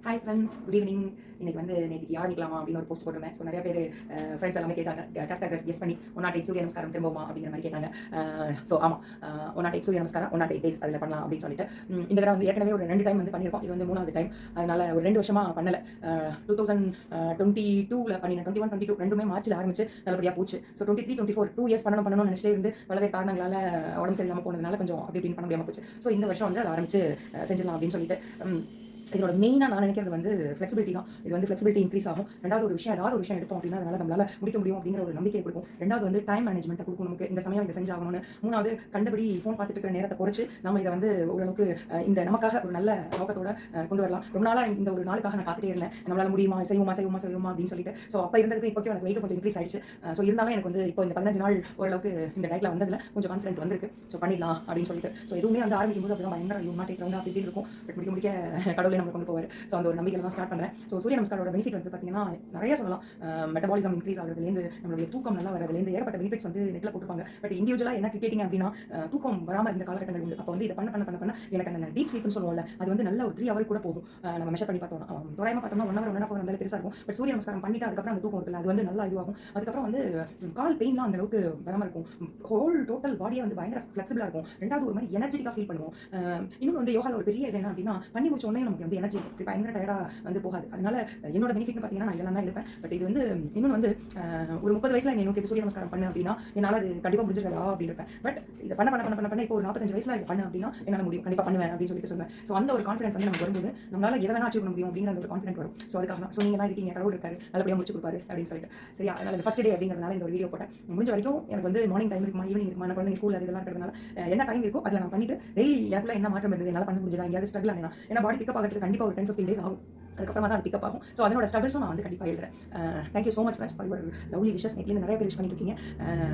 Hi friends, good evening. இன்னைக்கு வந்து நேற்றுக்கு ஆரம்பிக்கலாமா அப்படின்னு ஒரு போஸ்ட் போட்டிருந்தேன். ஸோ நிறைய பேர் ஃப்ரெண்ட்ஸ் எல்லாமே கேட்டாங்க, கரெக்டாக கெஸ் பண்ணி 108 சூரிய நமஸ்காரம் திரும்பவுமா அப்படிங்கிற மாதிரி கேட்டாங்க. ஸோ ஆமாம், 108 சூரிய நமஸ்காரம் 108 டேஸ் அதில் பண்ணலாம் அப்படின்னு சொல்லிட்டு இந்த தடவை வந்து ஏற்கனவே ஒரு 2 டைம் வந்து பண்ணியிருக்கோம். இது வந்து 3வது டைம். அதனால ஒரு 2 வருஷமாக பண்ணலை. 2022 பண்ணினேன், 21, 22 ரெண்டுமே மார்ச்சில் ஆரம்பிச்சு நல்லபடியாக போச்சு. ஸோ 23, 24 2 இயர்ஸ் பண்ணணும்னு நினச்சிட்டே இருந்து பலவே காரணங்களால் உடம்பு சரியில்லாமல் போனதுனால கொஞ்சம் அப்படி இப்படின்னு பண்ண முடியாமல் போச்சு. ஸோ இந்த வருஷம் வந்து அதை ஆரம்பிச்சு செஞ்சிடலாம் அப்படின்னு சொல்லிட்டு இதோட மெயினாக நான் நினைக்கிறது வந்து ஃப்ளெக்சிபிலிட்டி தான். இது வந்து ஃப்ளெக்சிபிலிட்டி இன்க்ரீஸ் ஆகும். ரெண்டாவது ஒரு விஷயம், ஏதாவது ஒரு விஷயம் எடுத்தோம் அப்படின்னா அதனால நம்மளால முடிக்க முடியும் அப்படிங்கிற ஒரு நம்பிக்கை கொடுக்கும். ரெண்டாவது வந்து டைம் மேனேஜ்மெண்ட்டை கொடுக்கும் நமக்கு, இந்த சமயம் இதை செஞ்சாகணும்னு. மூணாவது கண்டபடி ஃபோன் பார்த்துட்டு இருக்கிற நேரத்தை குறைச்சு நம்ம இதை வந்து ஓரளவுக்கு இந்த நமக்காக ஒரு நல்ல நோக்கத்தோட கொண்டு வரலாம். ரொம்ப நாளாக இந்த ஒரு நாளுக்காக நான் காத்துட்டே இருந்தேன், நம்மளால முடியுமா, செய்வோமா அப்படின்னு சொல்லிட்டு. ஸோ அப்போ இருந்ததுக்கு இப்போ எனக்கு வெயிட் கொஞ்சம் இன்க்ரீஸ் ஆயிடுச்சு. ஸோ இருந்தாலும் எனக்கு வந்து இப்போ இந்த 15 நாள் ஓரளவுக்கு இந்த டயட்டில் வந்ததில் கொஞ்சம் கான்ஃபிடென்ட் வந்திருக்கு. ஸோ பண்ணிடலாம் அப்படின்னு சொல்லிட்டு. ஸோ எதுவுமே வந்து ஆரம்பிக்கும் போது அப்படிதான் பயங்கர யூ நாட் டேக் ரவுண்ட் அப்படி இருக்கும். பட் முடிக்க கடவுளே நம்ம கொண்டு போவார். ஸோ அந்த ஒரு நம்பிக்கையில் தான் ஸ்டார்ட் பண்ணுறேன். ஸோ சூரிய நமஸ்காரோட பெனிஃபிட் வந்து பார்த்தீங்கன்னா நிறைய சொல்லலாம். மெட்டபாலிசம் இன்க்ரீஸ் ஆகிறதுலேருந்து நம்மளுடைய தூக்கம் நல்லா வரதுலேருந்து ஏகப்பட்ட பெனிஃபிட்ஸ் வந்து நெட்டில் போட்டுப்பாங்க. பட் இண்டிவிஜுவலாக என்ன கேட்டிங்க அப்படின்னா தூக்கம் வராமல் இருந்த காலகட்டங்கள் உண்டு. அப்போ வந்து இதை பண்ண எனக்கு அந்த டீப் ஸ்லீப்னு சொல்லுவோம்ல, அது வந்து நல்ல ஒரு 3 hours கூட போதும். நம்ம மெஷர் பண்ணி பார்த்தோம்னா தோராயமாக பார்த்தோம்னா 1 hour 1.5 hour இருந்தாலும் பெருசாக இருக்கும். பட் சூரிய நமஸ்காரம் பண்ணிட்டு அதுக்கப்புறம் அந்த தூக்கம் இருக்குல்ல, அது வந்து நல்லா இதுவாகும். அதுக்கப்புறம் வந்து கால் பெயின்லாம் அந்த அளவுக்கு வராமல் இருக்கும். ஹோல் டோட்டல் பாடியே வந்து பயங்கர ஃப்ளெக்சிபிளாக இருக்கும். ரெண்டாவது ஒரு மாதிரி எனர்ஜெட்டிக்காக ஃபீல் பண்ணுவோம். இன்னொன்று வந்து யோகாவில் ஒரு பெரிய இது என்ன அப்படின்னா பண்ணி முடிச்ச உடனே நமக்கு வந்து எனர்ஜி பயங்கர டயர்டாக வந்து போகாது. அதனால என்னோட பெனிஃபிட்னு பார்த்தீங்கன்னா நான் இதெல்லாம் தான் எடுப்பேன். பட் இது வந்து இன்னொன்று வந்து ஒரு 30 வயசுல என்னை நோக்கி சூரிய நமஸ்காரம் பண்ணு அப்படின்னா என்னால் அது கண்டிப்பாக முடிஞ்சிருக்கா அப்படின்னு இருப்பேன். பட் இதை பண்ண இப்போ ஒரு 45 வயசுல இது பண்ணு அப்படின்னா என்னால் முடியும், கண்டிப்பாக பண்ணுவேன் அப்படின்னு சொல்லிட்டு சொல்லுவேன். ஸோ அந்த ஒரு கான்ஃபிடென்ட் வந்து நமக்கு வரும்போது நம்மளால எதை வேணா அச்சீவ் பண்ண முடியும் அப்படிங்கிற அந்த ஒரு கான்ஃபிடென்ட் வரும். ஸோ அதுக்காக தான். ஸோ நீங்கள் தான் இருக்கீங்க, கடவுள் இருக்காரு, நல்லபடியாக முடிச்சு கொடுப்பாரு அப்படின்னு சொல்லிட்டு. சரியா, அதனால இந்த ஃபர்ஸ்ட் டே அப்படிங்கிறதுனால இந்த ஒரு வீடியோ போட்டேன். முடிஞ்ச வரைக்கும் எனக்கு வந்து மார்னிங் டைம் இருக்குமா, ஈவினிங் இருக்குமா, நான் குழந்தைங்க ஸ்கூல் இதெல்லாம் இருக்கிறதுனால என்ன டைம் இருக்கோ அதில் நான் பண்ணிட்டு டெய்லி எனக்குள்ள என்ன மாற்றம் இருந்தது, என்னால் பண்ண முடிஞ்சதா, எங்கேயாவது ஸ்ட்ரகிள் ஆனா ஏன்னா பாடி பிக்கப் ஆகிறதுக்கு கண்டிப்பாக ஒரு 10-15 days ஆகும். அதுக்கப்புறமா தான் அது பிக்கப் ஆகும். ஸோ அதனோட ஸ்ட்ரகிள்ஸும் நான் வந்து கண்டிப்பாக எழுதுறேன். Thank you so much friends for your lovely wishes. நெட்லேருந்து நிறைய பேர் விஷ் பண்ணிட்டு இருக்கீங்க.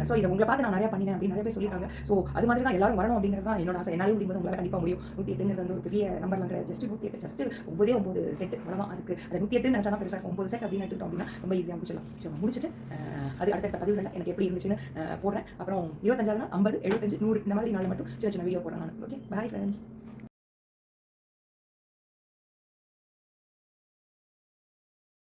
ஸோ இதை உங்களை பார்த்து நான் நிறைய பண்ணினேன் அப்படின்னு நிறைய பேர் சொல்லியிருக்காங்க. ஸோ அது மாதிரி தான் எல்லாரும் வரணும் அப்படிங்கிறது தான் என்னோட ஆசை. என்னாலே முடியும்போது உங்களால் கண்டிப்பாக முடியும். 108ங்கிறது வந்து ஒரு பெரிய நம்பர்லாம் கிடையாது. ஜஸ்ட் 108, ஜஸ்ட் 9 செட் அவ்வளோதான். அதுக்கு அது 108 நினச்சா தான் பெருசாக இருக்கும். 9 செட் அப்படின்னு எடுத்துட்டோம் அப்படின்னா ரொம்ப ஈஸியாக முடிச்சிடலாம். ஸோ முடிச்சுட்டு அது அடுத்த பதிவுகளில் எனக்கு எப்படி இருந்துச்சுன்னு போடுறேன். அப்புறம் 25 நாள் 50, 75, 100 இந்த மாதிரி நாள் மட்டும் சின்ன வீடியோ போடுறேன் நான். Okay, bye friends.